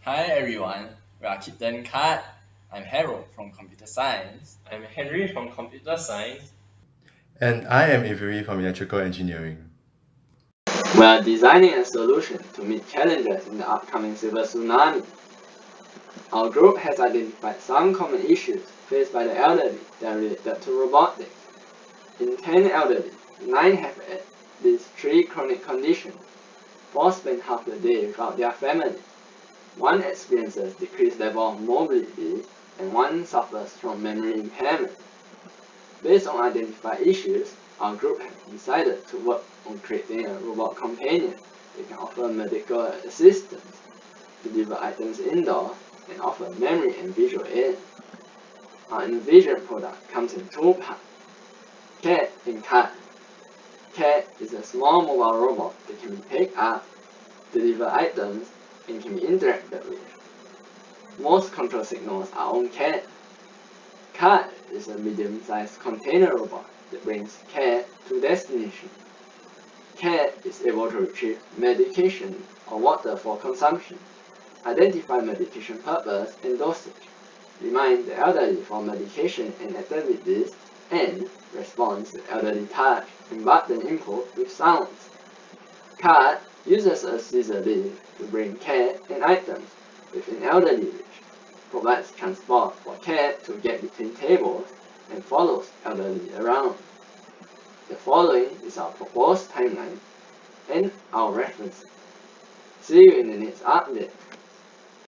Hi everyone, we are Kitten Kart. I'm Harold from Computer Science. I'm Henry from Computer Science. And I am Avery from Electrical Engineering. We are designing a solution to meet challenges in the upcoming silver tsunami. Our group has identified some common issues faced by the elderly that are related to robotics. In 10 elderly, 9 have at least 3 chronic conditions. 4 spend half the day without their family. 1 experiences decreased level of mobility, and 1 suffers from memory impairment. Based on identified issues, our group has decided to work on creating a robot companion that can offer medical assistance, deliver items indoors, and offer memory and visual aid. Our envisioned product comes in 2 parts: Kitten Kart. Cat is a small mobile robot that can be picked up, deliver items, and can be interacted with. Most control signals are on Cat. Kart is a medium-sized container robot that brings Cat to destination. Cat is able to retrieve medication or water for consumption, identify medication purpose and dosage, remind the elderly for medication and activities, and responds to elderly touch and button input with sounds. Kart uses a scissor lift to bring Cat and items within elderly reach, provides transport for Cat to get between tables, and follows elderly around. The following is our proposed timeline and our references. See you in the next update.